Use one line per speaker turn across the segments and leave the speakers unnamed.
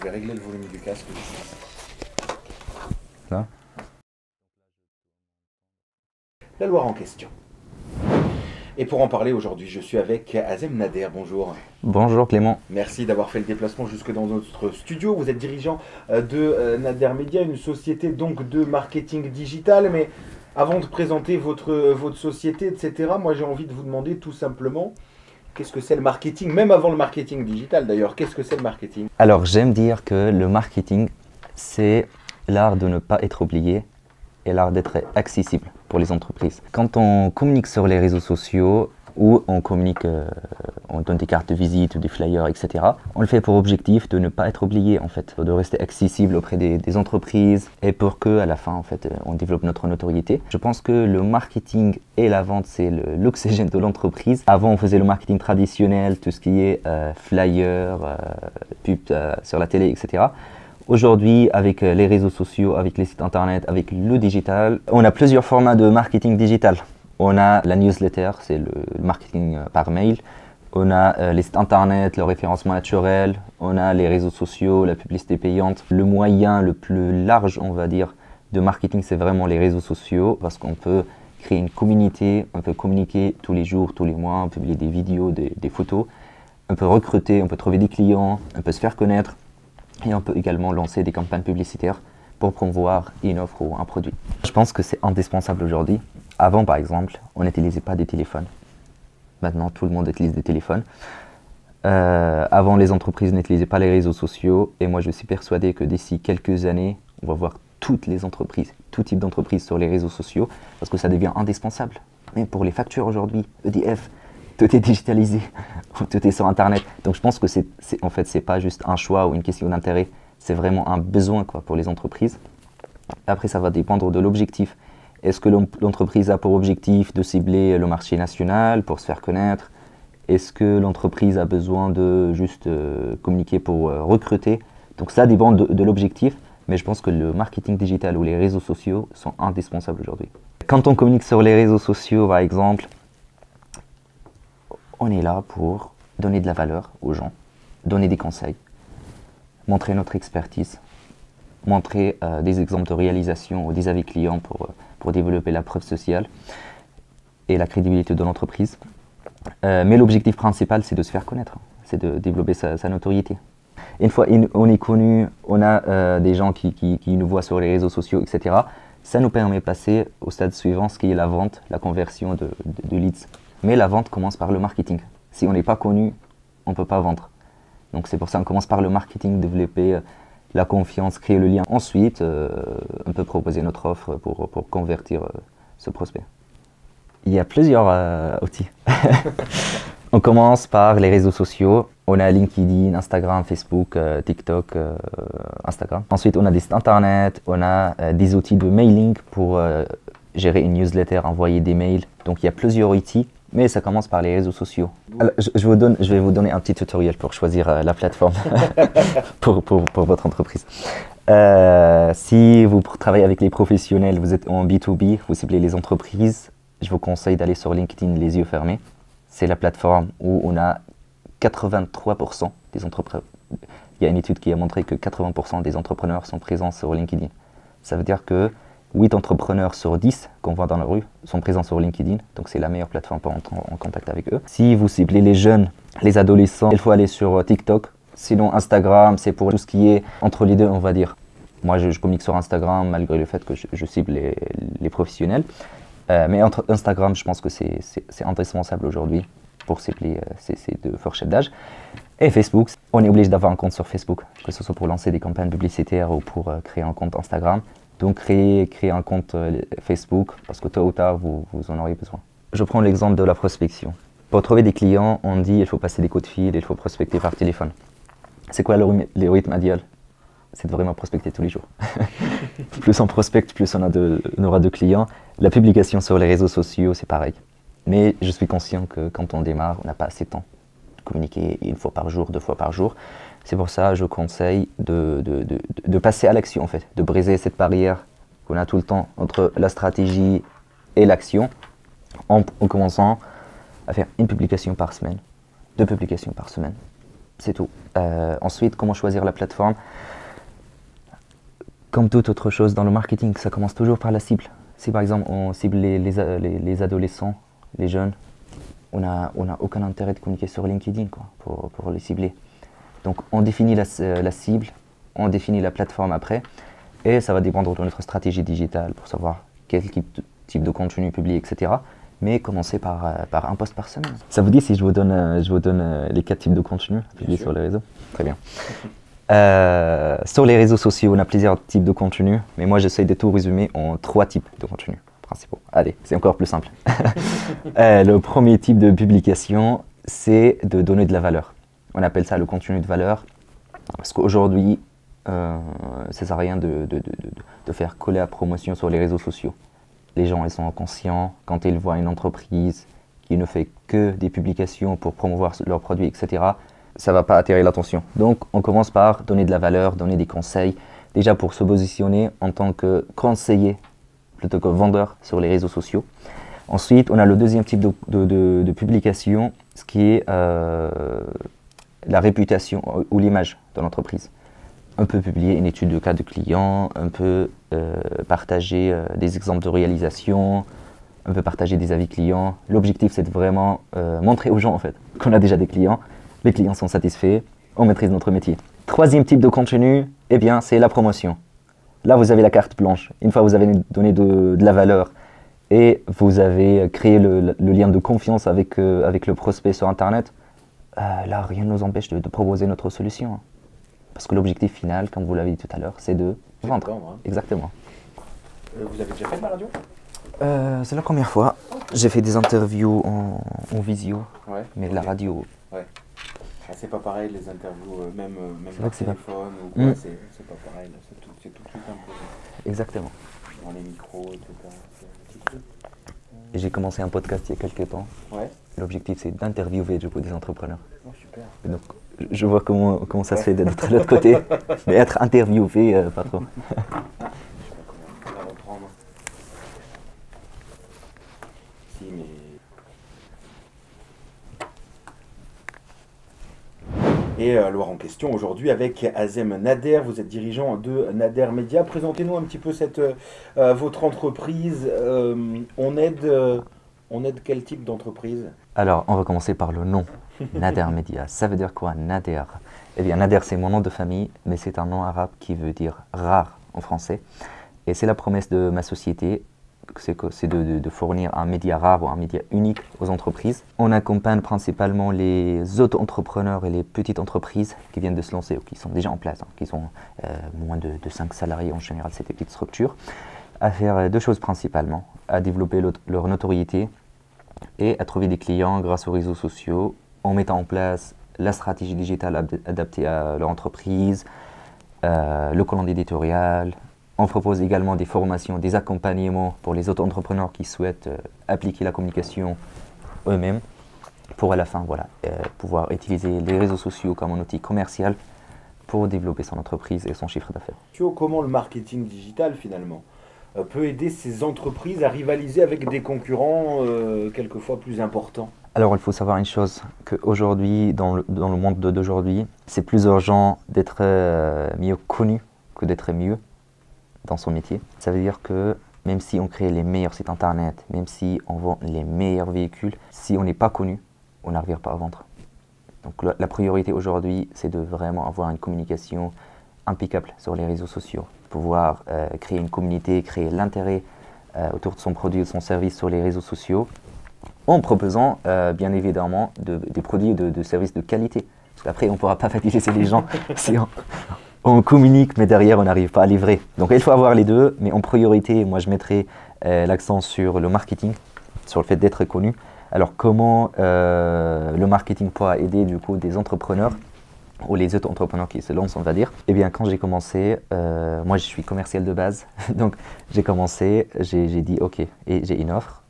vais régler le volume du casque.
Là.
La Loire en question. Et pour en parler aujourd'hui, je suis avec Azem Nader. Bonjour.
Bonjour Clément.
Merci d'avoir fait le déplacement jusque dans notre studio. Vous êtes dirigeant de Nader Media, une société donc de marketing digital. Mais avant de présenter votre société, etc., moi j'ai envie de vous demander tout simplement qu'est-ce que c'est le marketing, même avant le marketing digital d'ailleurs. Qu'est-ce que c'est le marketing?
Alors j'aime dire que le marketing, c'est l'art de ne pas être oublié et l'art d'être accessible pour les entreprises. Quand on communique sur les réseaux sociaux ou on communique, on donne des cartes de visite ou des flyers, etc., on le fait pour objectif de ne pas être oublié en fait, de rester accessible auprès des entreprises et pour que à la fin en fait, on développe notre notoriété. Je pense que le marketing et la vente, c'est l'oxygène de l'entreprise. Avant, on faisait le marketing traditionnel, tout ce qui est flyer, pub sur la télé, etc. Aujourd'hui, avec les réseaux sociaux, avec les sites internet, avec le digital, on a plusieurs formats de marketing digital. On a la newsletter, c'est le marketing par mail. On a les sites internet, le référencement naturel. On a les réseaux sociaux, la publicité payante. Le moyen le plus large, on va dire, de marketing, c'est vraiment les réseaux sociaux parce qu'on peut créer une communauté, on peut communiquer tous les jours, tous les mois, on peut publier des vidéos, des photos. On peut recruter, on peut trouver des clients, on peut se faire connaître. Et on peut également lancer des campagnes publicitaires pour promouvoir une offre ou un produit. Je pense que c'est indispensable aujourd'hui. Avant, par exemple, on n'utilisait pas des téléphones. Maintenant, tout le monde utilise des téléphones. Avant, les entreprises n'utilisaient pas les réseaux sociaux. Et moi, je suis persuadé que d'ici quelques années, on va voir toutes les entreprises, tout type d'entreprises sur les réseaux sociaux, parce que ça devient indispensable. Même pour les factures aujourd'hui, EDF, tout est digitalisé, tout est sur Internet. Donc je pense que en fait, c'est pas juste un choix ou une question d'intérêt, c'est vraiment un besoin quoi, pour les entreprises. Après, ça va dépendre de l'objectif. Est-ce que l'entreprise a pour objectif de cibler le marché national pour se faire connaître? Est-ce que l'entreprise a besoin de juste communiquer pour recruter? Donc ça dépend de l'objectif, mais je pense que le marketing digital ou les réseaux sociaux sont indispensables aujourd'hui. Quand on communique sur les réseaux sociaux, par exemple, on est là pour donner de la valeur aux gens, donner des conseils, montrer notre expertise, montrer des exemples de réalisation ou des avis clients pour développer la preuve sociale et la crédibilité de l'entreprise. Mais l'objectif principal, c'est de se faire connaître, c'est de développer sa notoriété. Une fois on est connu, on a des gens qui nous voient sur les réseaux sociaux, etc. Ça nous permet de passer au stade suivant, ce qui est la vente, la conversion de leads. Mais la vente commence par le marketing. Si on n'est pas connu, on ne peut pas vendre. Donc c'est pour ça qu'on commence par le marketing, développer la confiance, créer le lien. Ensuite, on peut proposer notre offre pour convertir ce prospect. Il y a plusieurs outils. On commence par les réseaux sociaux. On a LinkedIn, Instagram, Facebook, TikTok, Instagram. Ensuite, on a des sites internet, on a des outils de mailing pour gérer une newsletter, envoyer des mails. Donc il y a plusieurs outils. Mais ça commence par les réseaux sociaux. Alors, je vais vous donner un petit tutoriel pour choisir la plateforme pour votre entreprise. Si vous travaillez avec les professionnels, vous êtes en B2B, vous ciblez les entreprises, je vous conseille d'aller sur LinkedIn les yeux fermés. C'est la plateforme où on a 83% des entrepreneurs. Il y a une étude qui a montré que 80% des entrepreneurs sont présents sur LinkedIn. Ça veut dire que 8 entrepreneurs sur 10 qu'on voit dans la rue sont présents sur LinkedIn, donc c'est la meilleure plateforme pour entrer en contact avec eux. Si vous ciblez les jeunes, les adolescents, il faut aller sur TikTok. Sinon Instagram, c'est pour tout ce qui est entre les deux, on va dire. Moi, je communique sur Instagram malgré le fait que je cible les professionnels. Mais entre Instagram, je pense que c'est indispensable aujourd'hui pour cibler ces deux fourchettes d'âge. Et Facebook, on est obligé d'avoir un compte sur Facebook, que ce soit pour lancer des campagnes publicitaires ou pour créer un compte Instagram. Donc créer un compte Facebook, parce que tôt ou tard, vous en aurez besoin. Je prends l'exemple de la prospection. Pour trouver des clients, on dit qu'il faut passer des coups de fil, il faut prospecter par téléphone. C'est quoi le rythme idéal? C'est de vraiment prospecter tous les jours. Plus on prospecte, plus on aura de clients. La publication sur les réseaux sociaux, c'est pareil. Mais je suis conscient que quand on démarre, on n'a pas assez de temps de communiquer une fois par jour, 2 fois par jour. C'est pour ça que je conseille de passer à l'action, en fait, de briser cette barrière qu'on a tout le temps entre la stratégie et l'action, en commençant à faire une publication par semaine, 2 publications par semaine, C'est tout. Ensuite, comment choisir la plateforme? Comme toute autre chose dans le marketing, ça commence toujours par la cible. Si par exemple on cible les adolescents, les jeunes, on n'a aucun intérêt de communiquer sur LinkedIn quoi, pour les cibler. Donc on définit la cible, on définit la plateforme après, et ça va dépendre de notre stratégie digitale pour savoir quel type de contenu publier, etc. Mais commencer par un post par semaine. Ça vous dit si je vous donne les 4 types de contenus publiés sur les réseaux? Très bien. Sur les réseaux sociaux, on a plusieurs types de contenus, mais moi j'essaie de tout résumer en 3 types de contenus principaux. Allez, c'est encore plus simple. Le premier type de publication, c'est de donner de la valeur. On appelle ça le contenu de valeur, parce qu'aujourd'hui, ça ne sert à rien de faire coller la promotion sur les réseaux sociaux. Les gens ils sont conscients, quand ils voient une entreprise qui ne fait que des publications pour promouvoir leurs produits, etc., ça ne va pas attirer l'attention. Donc on commence par donner de la valeur, donner des conseils, déjà pour se positionner en tant que conseiller plutôt que vendeur sur les réseaux sociaux. Ensuite, on a le deuxième type de publication, ce qui est la réputation ou l'image de l'entreprise. On peut publier une étude de cas de client, on peut partager des exemples de réalisation, on peut partager des avis clients. L'objectif, c'est de vraiment montrer aux gens en fait, qu'on a déjà des clients, les clients sont satisfaits, on maîtrise notre métier. Troisième type de contenu, eh bien, c'est la promotion. Là, vous avez la carte blanche. Une fois que vous avez donné de la valeur et vous avez créé le lien de confiance avec le prospect sur Internet, là, rien ne nous empêche de proposer notre solution. Parce que l'objectif final, comme vous l'avez dit tout à l'heure, c'est de vendre. Hein. Exactement.
Vous avez déjà fait de la radio?
C'est la première fois. J'ai fait des interviews en visio, mais de la radio.
Ouais. Ah, c'est pas pareil les interviews, même
par
téléphone ou quoi, c'est pas pareil. C'est tout de suite imposé.
Exactement.
Dans les micros, etc.
Et j'ai commencé un podcast il y a quelques temps.
Ouais.
L'objectif c'est d'interviewer du coup des entrepreneurs.
Oh, super.
Et donc, je vois comment ça se fait d'être de l'autre côté, mais être interviewé, pas trop.
Je sais pas comment on va reprendre. Si, mais... Et Loire en question aujourd'hui avec Azem Nader, vous êtes dirigeant de Nader Media. Présentez-nous un petit peu votre entreprise. On aide quel type d'entreprise?
Alors, on va commencer par le nom. Nader Media. Ça veut dire quoi, Nader? Eh bien, Nader, c'est mon nom de famille, mais c'est un nom arabe qui veut dire rare en français. Et c'est la promesse de ma société, c'est de fournir un média rare ou un média unique aux entreprises. On accompagne principalement les auto-entrepreneurs et les petites entreprises qui viennent de se lancer ou qui sont déjà en place, qui sont moins de 5 salariés en général, c'est des petites structures, à faire 2 choses principalement, à développer leur notoriété et à trouver des clients grâce aux réseaux sociaux en mettant en place la stratégie digitale adaptée à leur entreprise, le calendrier éditorial. On propose également des formations, des accompagnements pour les auto-entrepreneurs qui souhaitent appliquer la communication eux-mêmes pour à la fin pouvoir utiliser les réseaux sociaux comme un outil commercial pour développer son entreprise et son chiffre d'affaires.
Comment le marketing digital finalement peut aider ces entreprises à rivaliser avec des concurrents quelquefois plus importants?
Alors il faut savoir une chose, qu'aujourd'hui, dans le monde d'aujourd'hui, c'est plus urgent d'être mieux connu que d'être mieux dans son métier. Ça veut dire que même si on crée les meilleurs sites internet, même si on vend les meilleurs véhicules, si on n'est pas connu, on n'arrivera pas à vendre. Donc la priorité aujourd'hui, c'est de vraiment avoir une communication impeccable sur les réseaux sociaux, pouvoir créer une communauté, créer l'intérêt autour de son produit ou de son service sur les réseaux sociaux, en proposant bien évidemment des produits et de services de qualité. Parce qu'après, on ne pourra pas fidéliser les gens si on communique, mais derrière, on n'arrive pas à livrer. Donc il faut avoir les deux, mais en priorité, moi je mettrai l'accent sur le marketing, sur le fait d'être connu. Alors comment le marketing pourra aider du coup des entrepreneurs ou les auto-entrepreneurs qui se lancent, on va dire? Eh bien, quand j'ai commencé, moi je suis commercial de base, donc j'ai commencé, j'ai dit ok, et j'ai une offre,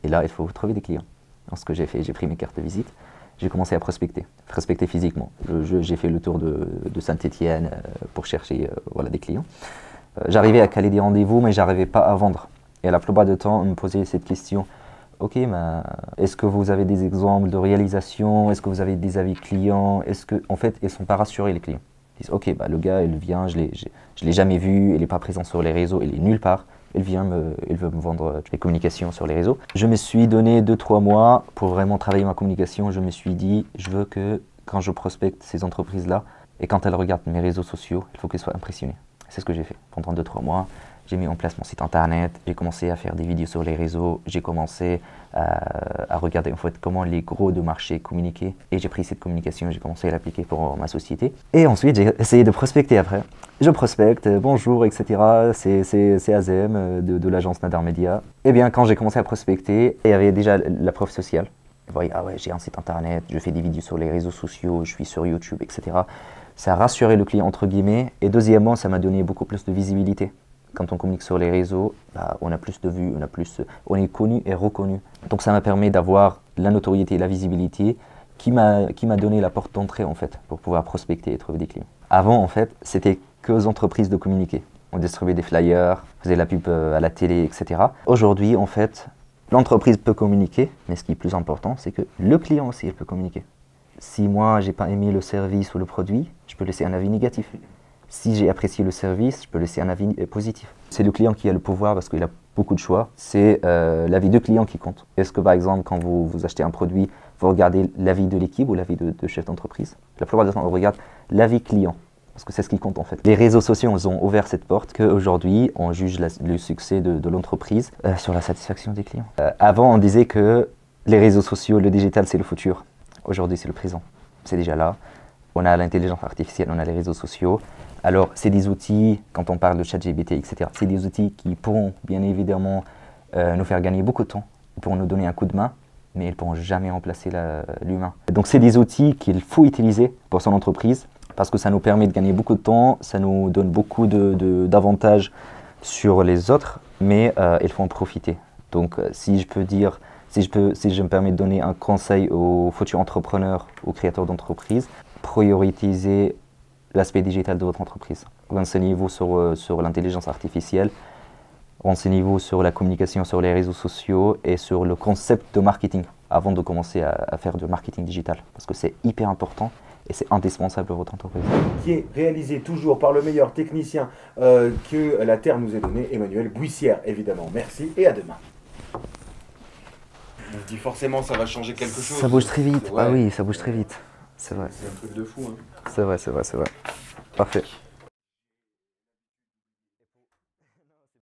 et là il faut trouver des clients. Donc ce que j'ai fait, j'ai pris mes cartes de visite, j'ai commencé à prospecter physiquement. J'ai fait le tour de Saint-Étienne pour chercher des clients. J'arrivais à caler des rendez-vous, mais j'arrivais pas à vendre. Et la plupart du temps, on me posait cette question, ok, est-ce que vous avez des exemples de réalisation? Est-ce que vous avez des avis clients? En fait, ils ne sont pas rassurés, les clients. Ils disent, ok, le gars, il vient, je l'ai jamais vu, il n'est pas présent sur les réseaux, il est nulle part. Il veut me vendre des communications sur les réseaux. Je me suis donné 2-3 mois pour vraiment travailler ma communication. Je me suis dit, je veux que quand je prospecte ces entreprises-là, et quand elles regardent mes réseaux sociaux, il faut qu'elles soient impressionnées. C'est ce que j'ai fait pendant 2-3 mois. J'ai mis en place mon site internet, j'ai commencé à faire des vidéos sur les réseaux, j'ai commencé à regarder en fait comment les gros de marché communiquaient et j'ai pris cette communication et j'ai commencé à l'appliquer pour ma société. Et ensuite j'ai essayé de prospecter après. Je prospecte, bonjour, etc. C'est Azem de l'agence Nadar Media. Et bien quand j'ai commencé à prospecter, il y avait déjà la preuve sociale. Vous voyez, ah ouais, j'ai un site internet, je fais des vidéos sur les réseaux sociaux, je suis sur YouTube, etc. Ça a rassuré le client entre guillemets et deuxièmement ça m'a donné beaucoup plus de visibilité. Quand on communique sur les réseaux, on a plus de vues, on est connu et reconnu. Donc ça m'a permis d'avoir la notoriété et la visibilité qui m'a donné la porte d'entrée en fait pour pouvoir prospecter et trouver des clients. Avant en fait, c'était que aux entreprises de communiquer. On distribuait des flyers, faisait de la pub à la télé, etc. Aujourd'hui en fait, l'entreprise peut communiquer, mais ce qui est plus important, c'est que le client aussi peut communiquer. Si moi j'ai pas aimé le service ou le produit, je peux laisser un avis négatif. Si j'ai apprécié le service, je peux laisser un avis positif. C'est le client qui a le pouvoir parce qu'il a beaucoup de choix. C'est l'avis du client qui compte. Est-ce que par exemple, quand vous achetez un produit, vous regardez l'avis de l'équipe ou l'avis de chef d'entreprise? La plupart du temps, on regarde l'avis client parce que c'est ce qui compte en fait. Les réseaux sociaux ils ont ouvert cette porte qu'aujourd'hui, on juge le succès de l'entreprise sur la satisfaction des clients. Avant, on disait que les réseaux sociaux, le digital, c'est le futur. Aujourd'hui, c'est le présent. C'est déjà là. On a l'intelligence artificielle, on a les réseaux sociaux. Alors, c'est des outils, quand on parle de ChatGPT, etc., c'est des outils qui pourront bien évidemment nous faire gagner beaucoup de temps, ils pourront nous donner un coup de main, mais ils ne pourront jamais remplacer l'humain. Donc, c'est des outils qu'il faut utiliser pour son entreprise, parce que ça nous permet de gagner beaucoup de temps, ça nous donne beaucoup d'avantages sur les autres, mais il faut en profiter. Donc, si je me permets de donner un conseil aux futurs entrepreneurs, aux créateurs d'entreprises, prioritisez l'aspect digital de votre entreprise. Renseignez-vous sur l'intelligence artificielle, renseignez-vous sur la communication sur les réseaux sociaux et sur le concept de marketing avant de commencer à faire du marketing digital. Parce que c'est hyper important et c'est indispensable pour votre entreprise.
Qui est réalisé toujours par le meilleur technicien que la Terre nous ait donné, Emmanuel Buissière, évidemment. Merci et à demain. On se dit forcément ça va changer quelque chose.
Ça bouge très vite,
ouais.
Ah oui, ça bouge très vite. C'est vrai.
C'est un truc de fou. Hein.
C'est vrai. Parfait.